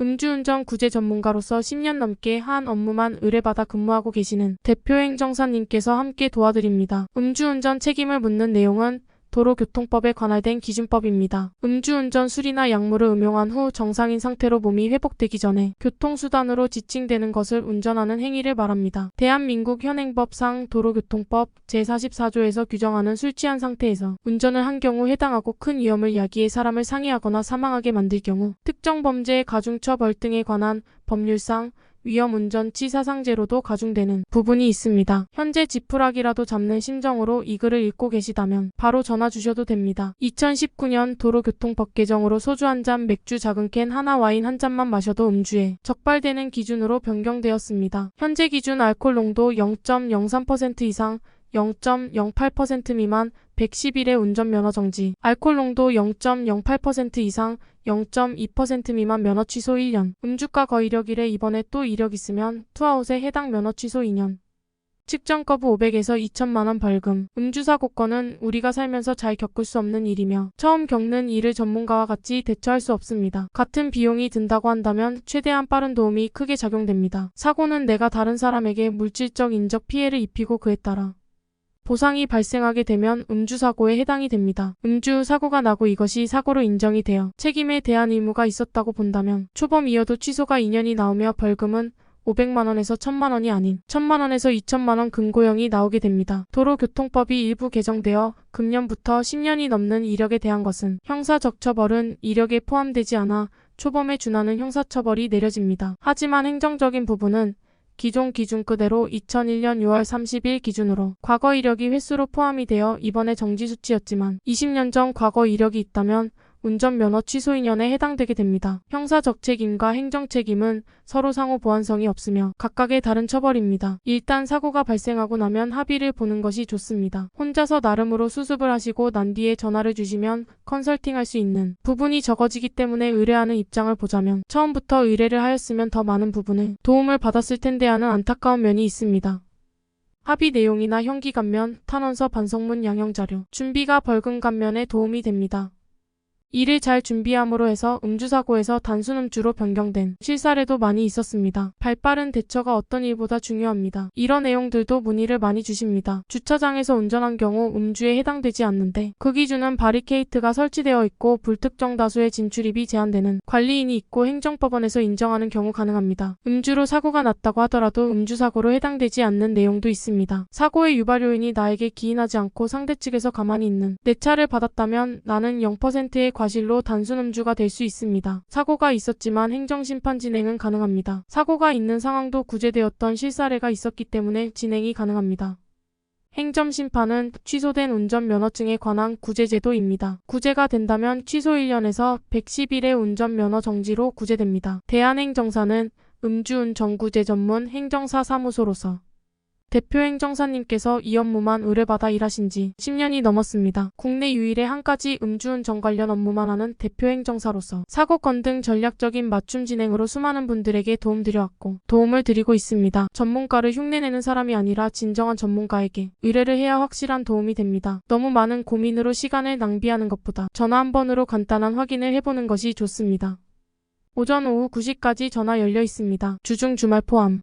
음주운전 구제 전문가로서 10년 넘게 한 업무만 의뢰받아 근무하고 계시는 대표 행정사님께서 함께 도와드립니다. 음주운전 책임을 묻는 내용은 도로교통법에 관할된 기준법입니다. 음주운전 술이나 약물을 음용한 후 정상인 상태로 몸이 회복되기 전에 교통수단으로 지칭되는 것을 운전하는 행위를 말합니다. 대한민국 현행법상 도로교통법 제44조에서 규정하는 술 취한 상태에서 운전을 한 경우 해당하고 큰 위험을 야기해 사람을 상해하거나 사망하게 만들 경우 특정 범죄의 가중처벌 등에 관한 법률상 위험운전치 사상죄로도 가중되는 부분이 있습니다. 현재 지푸라기라도 잡는 심정으로 이 글을 읽고 계시다면 바로 전화 주셔도 됩니다. 2019년 도로교통법 개정으로 소주 한 잔, 맥주 작은 캔 하나, 와인 한 잔만 마셔도 음주에 적발되는 기준으로 변경되었습니다. 현재 기준 알코올 농도 0.03% 이상 0.08% 미만 110일의 운전면허 정지, 알코올 농도 0.08% 이상 0.2% 미만 면허 취소 1년, 음주가 거이력 1회 이번에 또 이력 있으면 투아웃에 해당 면허 취소 2년, 측정 거부 500에서 2천만원 벌금. 음주사고건은 우리가 살면서 잘 겪을 수 없는 일이며 처음 겪는 일을 전문가와 같이 대처할 수 없습니다. 같은 비용이 든다고 한다면 최대한 빠른 도움이 크게 작용됩니다. 사고는 내가 다른 사람에게 물질적 인적 피해를 입히고 그에 따라 보상이 발생하게 되면 음주사고에 해당이 됩니다. 음주 사고가 나고 이것이 사고로 인정이 되어 책임에 대한 의무가 있었다고 본다면 초범이어도 취소가 2년이 나오며 벌금은 500만원에서 1000만원이 아닌 1000만원에서 2000만원 금고형이 나오게 됩니다. 도로교통법이 일부 개정되어 금년부터 10년이 넘는 이력에 대한 것은 형사적처벌은 이력에 포함되지 않아 초범에 준하는 형사처벌이 내려집니다. 하지만 행정적인 부분은 기존 기준 그대로 2001년 6월 30일 기준으로 과거 이력이 횟수로 포함이 되어 이번에 정지 수치였지만 20년 전 과거 이력이 있다면 운전면허 취소 2년에 해당되게 됩니다. 형사적 책임과 행정책임은 서로 상호 보완성이 없으며 각각의 다른 처벌입니다. 일단 사고가 발생하고 나면 합의를 보는 것이 좋습니다. 혼자서 나름으로 수습을 하시고 난 뒤에 전화를 주시면 컨설팅할 수 있는 부분이 적어지기 때문에 의뢰하는 입장을 보자면 처음부터 의뢰를 하였으면 더 많은 부분을 도움을 받았을 텐데 하는 안타까운 면이 있습니다. 합의 내용이나 형기 감면, 탄원서 반성문 양형자료, 준비가 벌금 감면에 도움이 됩니다. 이를 잘 준비함으로 해서 음주사고에서 단순 음주로 변경된 실사례도 많이 있었습니다. 발빠른 대처가 어떤 일보다 중요합니다. 이런 내용들도 문의를 많이 주십니다. 주차장에서 운전한 경우 음주에 해당되지 않는데 그 기준은 바리케이트가 설치되어 있고 불특정 다수의 진출입이 제한되는 관리인이 있고 행정법원에서 인정하는 경우 가능합니다. 음주로 사고가 났다고 하더라도 음주사고로 해당되지 않는 내용도 있습니다. 사고의 유발요인이 나에게 기인하지 않고 상대 측에서 가만히 있는 내 차를 받았다면 나는 0%의 과실로 단순 음주가 될 수 있습니다. 사고가 있었지만 행정심판 진행은 가능합니다. 사고가 있는 상황도 구제되었던 실사례가 있었기 때문에 진행이 가능합니다. 행정심판은 취소된 운전면허증에 관한 구제제도입니다. 구제가 된다면 취소 1년에서 110일의 운전면허 정지로 구제됩니다. 대한행정사는 음주운전 구제 전문 행정사 사무소로서 대표 행정사님께서 이 업무만 의뢰받아 일하신 지 10년이 넘었습니다. 국내 유일의 한 가지 음주운전 관련 업무만 하는 대표 행정사로서 사고건 등 전략적인 맞춤 진행으로 수많은 분들에게 도움드려왔고 도움을 드리고 있습니다. 전문가를 흉내내는 사람이 아니라 진정한 전문가에게 의뢰를 해야 확실한 도움이 됩니다. 너무 많은 고민으로 시간을 낭비하는 것보다 전화 한 번으로 간단한 확인을 해보는 것이 좋습니다. 오전 오후 9시까지 전화 열려 있습니다. 주중 주말 포함.